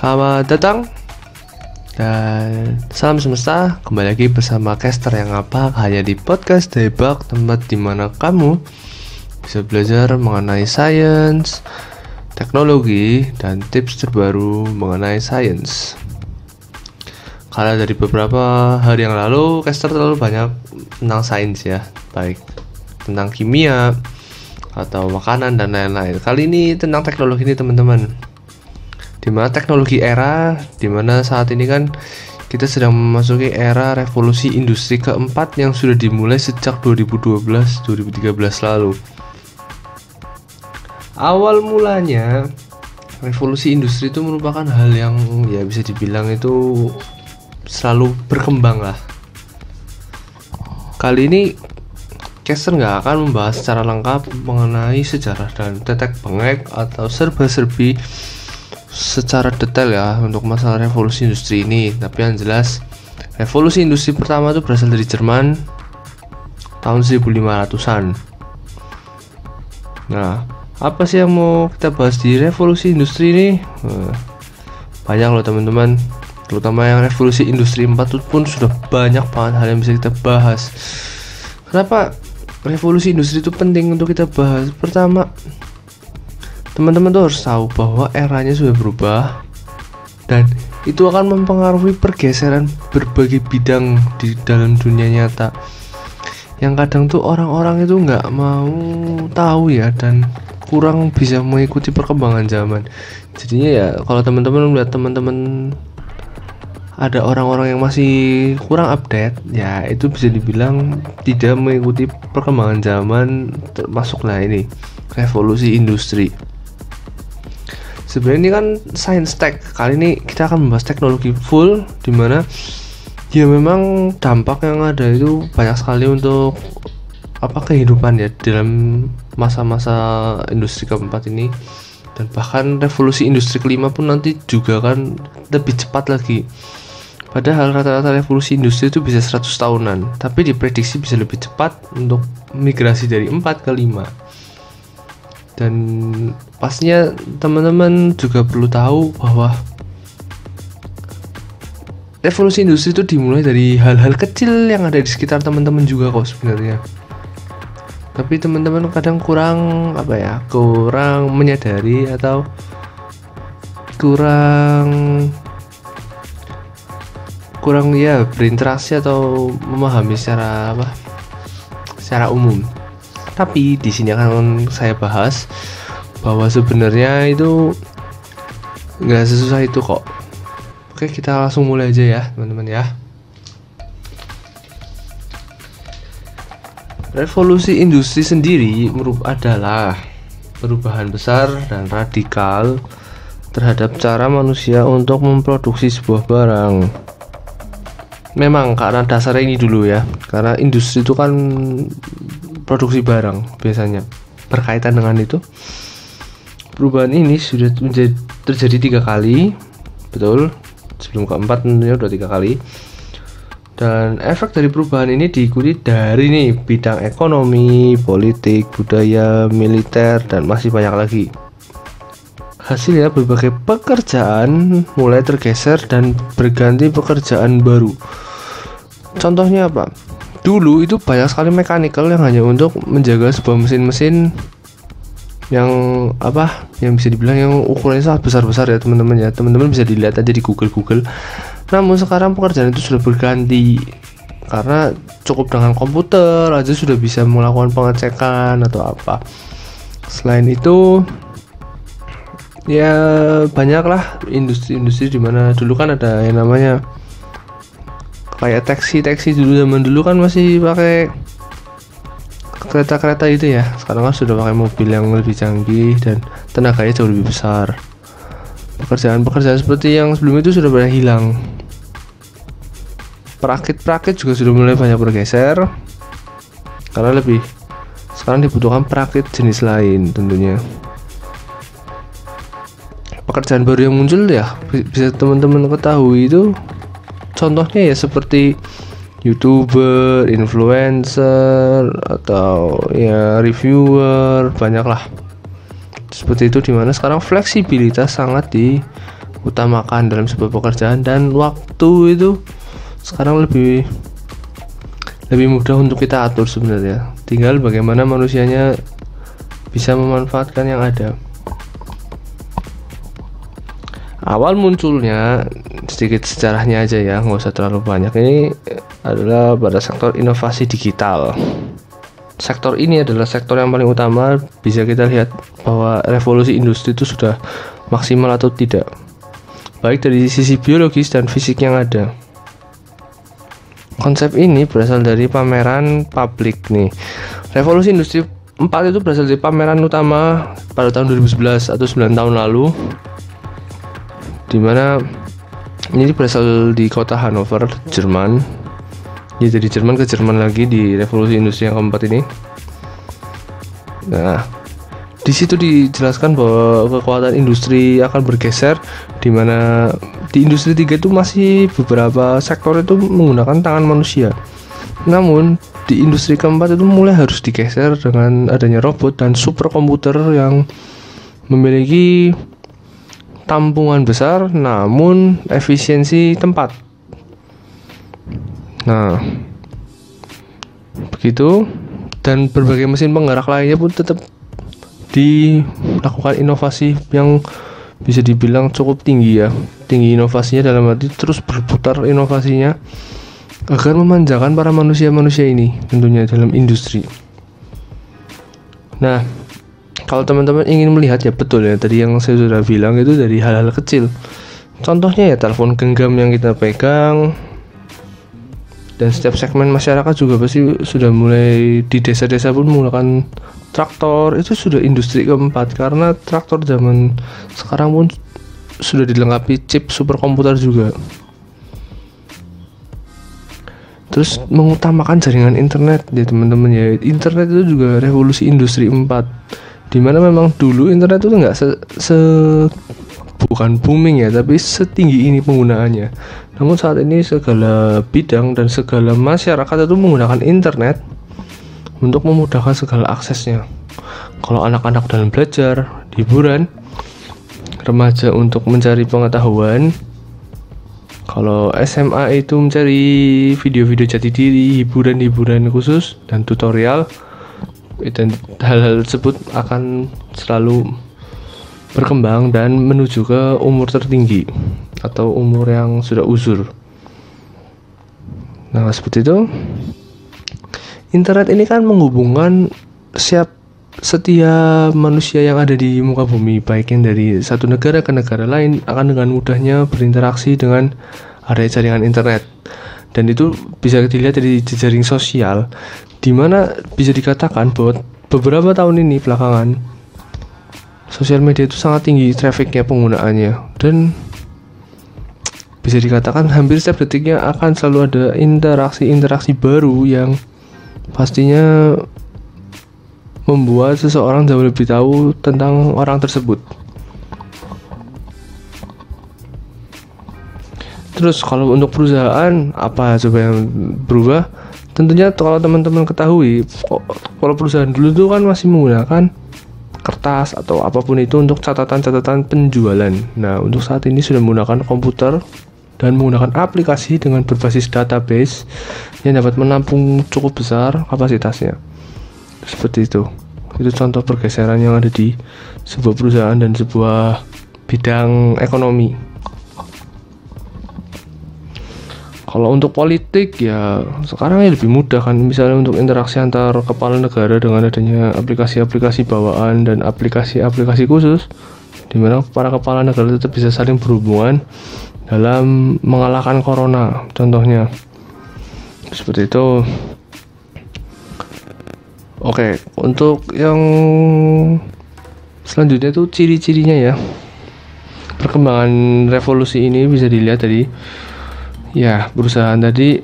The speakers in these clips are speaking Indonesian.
Selamat datang dan salam semesta. Kembali lagi bersama caster yang apa hanya di podcast Debak, tempat dimana kamu bisa belajar mengenai sains, teknologi, dan tips terbaru mengenai sains. Karena dari beberapa hari yang lalu caster terlalu banyak tentang sains ya, baik tentang kimia atau makanan dan lain-lain. Kali ini tentang teknologi nih teman-teman. Dimana teknologi era, dimana saat ini kan kita sedang memasuki era revolusi industri keempat yang sudah dimulai sejak 2012-2013 lalu. Awal mulanya revolusi industri itu merupakan hal yang ya bisa dibilang itu selalu berkembang lah. Kali ini caster nggak akan membahas secara lengkap mengenai sejarah dan tetek bengek atau serba-serbi secara detail ya untuk masalah revolusi industri ini. Tapi yang jelas revolusi industri pertama itu berasal dari Jerman tahun 1500-an. Nah, apa sih yang mau kita bahas di revolusi industri ini? Banyak loh teman-teman, terutama yang revolusi industri 4 itu pun sudah banyak banget hal yang bisa kita bahas. Kenapa revolusi industri itu penting untuk kita bahas? Pertama, teman-teman tuh harus tahu bahwa eranya sudah berubah dan itu akan mempengaruhi pergeseran berbagai bidang di dalam dunia nyata yang kadang tuh orang-orang itu nggak mau tahu ya, dan kurang bisa mengikuti perkembangan zaman. Jadinya ya kalau teman-teman melihat teman-teman ada orang-orang yang masih kurang update, ya itu bisa dibilang tidak mengikuti perkembangan zaman, termasuklah ini revolusi industri. Sebenarnya ini kan science tech. Kali ini kita akan membahas teknologi full, dimana ya memang dampak yang ada itu banyak sekali untuk kehidupan ya dalam masa-masa industri keempat ini, dan bahkan revolusi industri kelima pun nanti juga kan lebih cepat lagi. Padahal rata-rata revolusi industri itu bisa 100 tahunan, tapi diprediksi bisa lebih cepat untuk migrasi dari 4 ke 5. Dan pastinya teman-teman juga perlu tahu bahwa revolusi industri itu dimulai dari hal-hal kecil yang ada di sekitar teman-teman juga kok sebenarnya. Tapi teman-teman kadang kurang menyadari atau kurang ya berinteraksi atau memahami secara umum. Tapi di sini akan saya bahas bahwa sebenarnya itu nggak sesusah itu kok. Oke, kita langsung mulai aja ya teman-teman ya. Revolusi industri sendiri adalah perubahan besar dan radikal terhadap cara manusia untuk memproduksi sebuah barang. Memang karena dasarnya ini dulu ya, karena industri itu kan produksi barang biasanya berkaitan dengan itu. Perubahan ini sudah terjadi 3 kali, betul. Sebelum keempat tentunya udah 3 kali. Dan efek dari perubahan ini diikuti dari bidang ekonomi, politik, budaya, militer, dan masih banyak lagi. Hasilnya berbagai pekerjaan mulai tergeser dan berganti pekerjaan baru. Contohnya apa? Dulu itu banyak sekali mechanical yang hanya untuk menjaga sebuah mesin-mesin yang bisa dibilang yang ukurannya sangat besar-besar ya teman-teman ya. Teman-teman bisa dilihat aja di Google. Namun sekarang pekerjaan itu sudah berganti, karena cukup dengan komputer aja sudah bisa melakukan pengecekan atau apa. Selain itu ya banyaklah industri-industri dimana dulu kan ada yang namanya kayak taksi dulu. Zaman dulu kan masih pakai kereta-kereta itu ya. Sekarang kan sudah pakai mobil yang lebih canggih dan tenaganya jauh lebih besar. Pekerjaan seperti yang sebelum itu sudah banyak hilang. Perakit juga sudah mulai banyak bergeser, karena sekarang dibutuhkan perakit jenis lain tentunya. Pekerjaan baru yang muncul ya bisa teman-teman ketahui itu contohnya ya seperti YouTuber, influencer, atau ya reviewer, banyaklah seperti itu, dimana sekarang fleksibilitas sangat utamakan dalam sebuah pekerjaan, dan waktu itu sekarang lebih mudah untuk kita atur sebenarnya. Tinggal bagaimana manusianya bisa memanfaatkan yang ada. Awal munculnya, sedikit sejarahnya aja ya, nggak usah terlalu banyak, ini adalah pada sektor inovasi digital. Sektor ini adalah sektor yang paling utama. Bisa kita lihat bahwa revolusi industri itu sudah maksimal atau tidak, baik dari sisi biologis dan fisik yang ada. Konsep ini berasal dari pameran publik nih. Revolusi industri 4 itu berasal dari pameran utama pada tahun 2011 atau 9 tahun lalu, dimana ini berasal di kota Hannover, Jerman. Ya, dari Jerman ke Jerman lagi di revolusi industri yang keempat ini. Nah, di situ dijelaskan bahwa kekuatan industri akan bergeser, dimana di industri 3 itu masih beberapa sektor itu menggunakan tangan manusia. Namun di industri keempat itu mulai harus digeser dengan adanya robot dan superkomputer yang memiliki tampungan besar namun efisiensi tempat. Nah, begitu, dan berbagai mesin penggerak lainnya pun tetap dilakukan inovasi yang bisa dibilang cukup tinggi ya. Tinggi inovasinya dalam arti terus berputar inovasinya agar memanjakan para manusia-manusia ini tentunya dalam industri. Nah, kalau teman-teman ingin melihat, ya betul ya, tadi yang saya sudah bilang itu dari hal-hal kecil. Contohnya ya telepon genggam yang kita pegang. Dan setiap segmen masyarakat juga pasti sudah mulai di desa-desa pun menggunakan traktor. Itu sudah industri keempat, karena traktor zaman sekarang pun sudah dilengkapi chip superkomputer juga. Terus mengutamakan jaringan internet ya teman-teman ya. Internet itu juga revolusi industri 4, dimana memang dulu internet itu nggak bukan booming ya, tapi setinggi ini penggunaannya. Namun saat ini segala bidang dan segala masyarakat itu menggunakan internet untuk memudahkan segala aksesnya. Kalau anak-anak dalam belajar, hiburan, remaja untuk mencari pengetahuan, kalau SMA itu mencari video-video jati diri, hiburan-hiburan khusus, dan tutorial, dan hal-hal tersebut akan selalu berkembang dan menuju ke umur tertinggi atau umur yang sudah uzur. Nah, seperti itu. Internet ini kan menghubungkan setiap manusia yang ada di muka bumi, baik yang dari satu negara ke negara lain, akan dengan mudahnya berinteraksi dengan area jaringan internet. Dan itu bisa dilihat dari jejaring sosial, di mana bisa dikatakan bahwa beberapa tahun ini belakangan sosial media itu sangat tinggi trafficnya, penggunaannya, dan bisa dikatakan hampir setiap detiknya akan selalu ada interaksi baru yang pastinya membuat seseorang jauh lebih tahu tentang orang tersebut. Terus kalau untuk perusahaan, apa coba yang berubah? Tentunya kalau teman-teman ketahui, kalau perusahaan dulu tuh kan masih menggunakan kertas atau apapun itu untuk catatan-catatan penjualan. Nah, untuk saat ini sudah menggunakan komputer dan menggunakan aplikasi dengan berbasis database yang dapat menampung cukup besar kapasitasnya. Seperti itu. Itu contoh pergeseran yang ada di sebuah perusahaan dan sebuah bidang ekonomi. Kalau untuk politik ya sekarang ya lebih mudah kan, misalnya untuk interaksi antar kepala negara dengan adanya aplikasi-aplikasi bawaan dan aplikasi-aplikasi khusus, di mana para kepala negara tetap bisa saling berhubungan dalam mengalahkan corona, contohnya seperti itu. Oke, untuk yang selanjutnya itu ciri-cirinya ya. Perkembangan revolusi ini bisa dilihat tadi. Ya, perusahaan tadi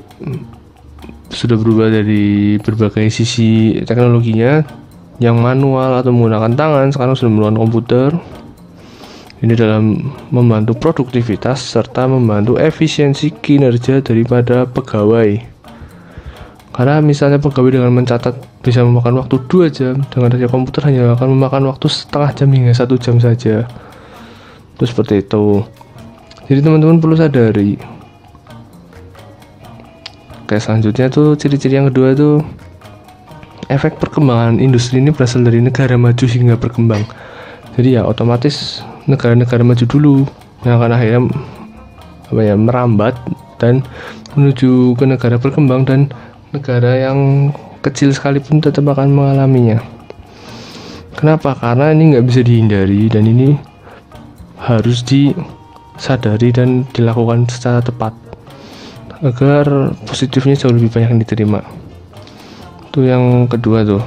sudah berubah dari berbagai sisi teknologinya, yang manual atau menggunakan tangan sekarang sudah menggunakan komputer. Ini dalam membantu produktivitas serta membantu efisiensi kinerja daripada pegawai. Karena misalnya pegawai dengan mencatat bisa memakan waktu 2 jam, dengan adanya komputer hanya akan memakan waktu setengah jam hingga 1 jam saja. Terus seperti itu. Jadi teman-teman perlu sadari. Kayak selanjutnya tuh ciri-ciri yang kedua tuh, efek perkembangan industri ini berasal dari negara maju hingga berkembang. Jadi ya otomatis negara-negara maju dulu yang akan akhirnya merambat dan menuju ke negara berkembang, dan negara yang kecil sekalipun tetap akan mengalaminya. Kenapa? Karena ini nggak bisa dihindari dan ini harus disadari dan dilakukan secara tepat agar positifnya jauh lebih banyak yang diterima. Itu yang kedua tuh.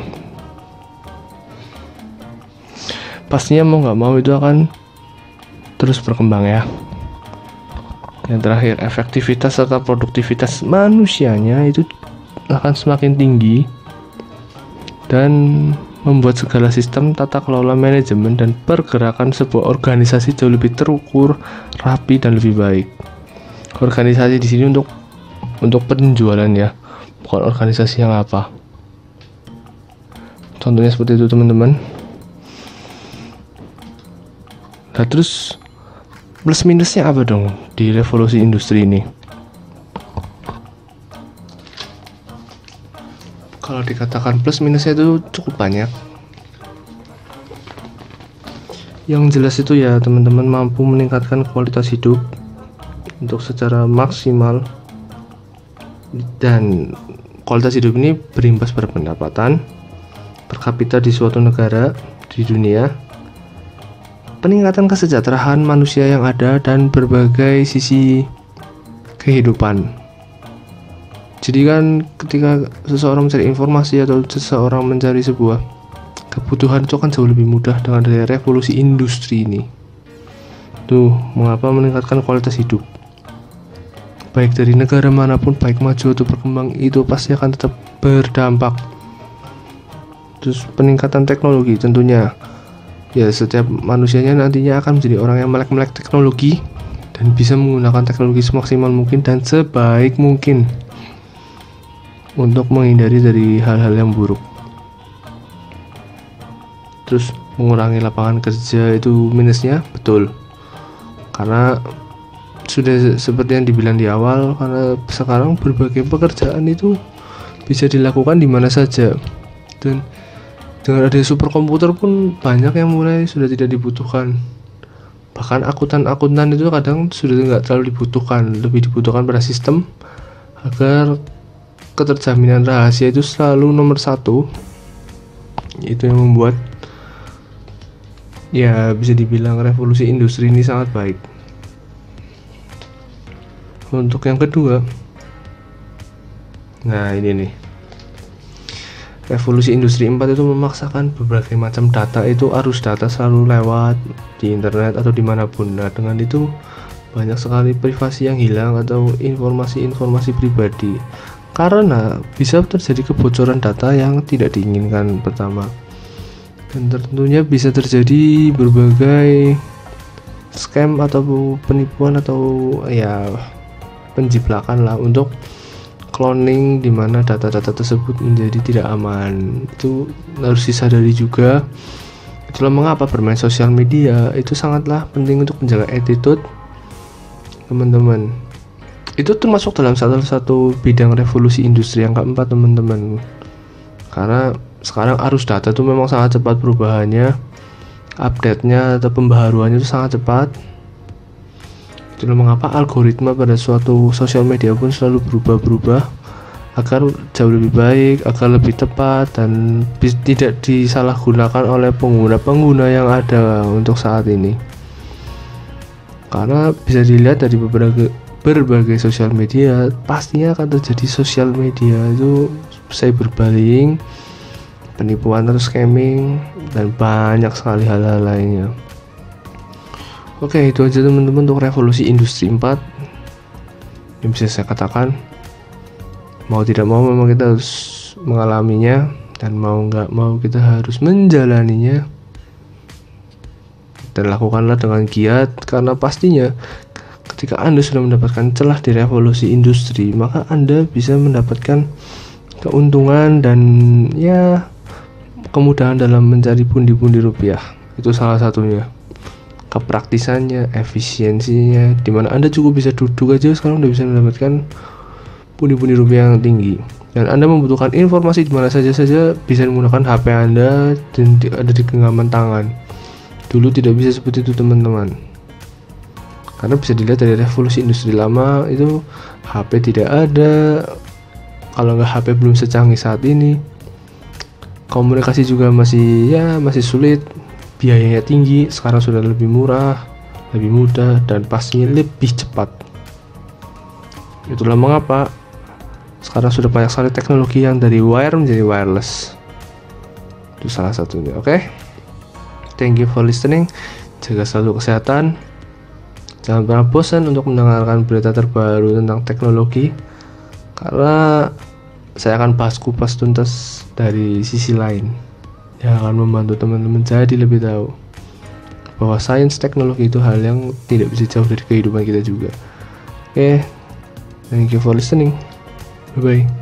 Pastinya mau nggak mau itu akan terus berkembang ya. Yang terakhir, efektivitas serta produktivitas manusianya itu akan semakin tinggi dan membuat segala sistem tata kelola manajemen dan pergerakan sebuah organisasi jauh lebih terukur, rapi dan lebih baik. Organisasi di sini untuk penjualan ya, bukan organisasi yang apa. Contohnya seperti itu teman-teman. Nah terus plus minusnya apa dong di revolusi industri ini? Kalau dikatakan plus minusnya itu cukup banyak. Yang jelas itu ya teman-teman mampu meningkatkan kualitas hidup untuk secara maksimal, dan kualitas hidup ini berimbas pada pendapatan per kapita di suatu negara di dunia, peningkatan kesejahteraan manusia yang ada, dan berbagai sisi kehidupan. Jadi kan ketika seseorang mencari informasi atau seseorang mencari sebuah kebutuhan itu akan jauh lebih mudah dengan adanya revolusi industri ini. Tuh mengapa meningkatkan kualitas hidup, baik dari negara manapun, baik maju atau berkembang, itu pasti akan tetap berdampak. Terus peningkatan teknologi tentunya ya, setiap manusianya nantinya akan menjadi orang yang melek-melek teknologi dan bisa menggunakan teknologi semaksimal mungkin dan sebaik mungkin untuk menghindari dari hal-hal yang buruk. Terus mengurangi lapangan kerja itu minusnya, betul, karena sudah seperti yang dibilang di awal, karena sekarang berbagai pekerjaan itu bisa dilakukan di mana saja, dan dengan adanya superkomputer pun banyak yang mulai sudah tidak dibutuhkan. Bahkan akuntan itu kadang sudah nggak terlalu dibutuhkan, lebih dibutuhkan pada sistem agar keterjaminan rahasia itu selalu nomor satu. Itu yang membuat ya bisa dibilang revolusi industri ini sangat baik. Untuk yang kedua, nah ini nih, revolusi industri 4 itu memaksakan berbagai macam data itu, arus data selalu lewat di internet atau dimanapun. Nah dengan itu banyak sekali privasi yang hilang atau informasi-informasi pribadi, karena bisa terjadi kebocoran data yang tidak diinginkan pertama, dan tentunya bisa terjadi berbagai scam atau penipuan atau ya penjiplakan lah untuk cloning, di mana data-data tersebut menjadi tidak aman. Itu harus disadari juga. Itulah mengapa bermain sosial media itu sangatlah penting untuk menjaga attitude teman-teman. Itu termasuk dalam salah satu bidang revolusi industri yang keempat teman-teman, karena sekarang arus data itu memang sangat cepat perubahannya, update-nya atau pembaharuannya itu sangat cepat. Itulah mengapa algoritma pada suatu sosial media pun selalu berubah-berubah agar jauh lebih baik, agar lebih tepat, dan tidak disalahgunakan oleh pengguna-pengguna yang ada untuk saat ini. Karena bisa dilihat dari berbagai sosial media, pastinya akan terjadi sosial media itu cyberbullying, penipuan atau scamming, dan banyak sekali hal-hal lainnya. Oke, itu aja teman-teman untuk revolusi industri 4 yang bisa saya katakan. Mau tidak mau memang kita harus mengalaminya, dan mau nggak mau kita harus menjalaninya, dan lakukanlah dengan giat, karena pastinya ketika Anda sudah mendapatkan celah di revolusi industri, maka Anda bisa mendapatkan keuntungan dan ya kemudahan dalam mencari pundi-pundi rupiah. Itu salah satunya. kepraktisannya, efisiensinya, dimana Anda cukup bisa duduk aja sekarang udah bisa mendapatkan pundi-pundi rupiah yang tinggi. Dan Anda membutuhkan informasi di mana saja bisa menggunakan HP Anda dan ada di genggaman tangan. Dulu tidak bisa seperti itu teman-teman, karena bisa dilihat dari revolusi industri lama itu HP tidak ada. Kalau nggak HP belum secanggih saat ini, komunikasi juga masih sulit, biayanya tinggi. Sekarang sudah lebih murah, lebih mudah, dan pastinya lebih cepat. Itulah mengapa sekarang sudah banyak sekali teknologi yang dari wire menjadi wireless. Itu salah satunya. Oke? Thank you for listening. Jaga selalu kesehatan. Jangan pernah bosan untuk mendengarkan berita terbaru tentang teknologi, karena saya akan bahas kupas tuntas dari sisi lain yang akan membantu teman-teman jadi lebih tahu bahwa sains teknologi itu hal yang tidak bisa jauh dari kehidupan kita juga. Oke, thank you for listening. Bye bye.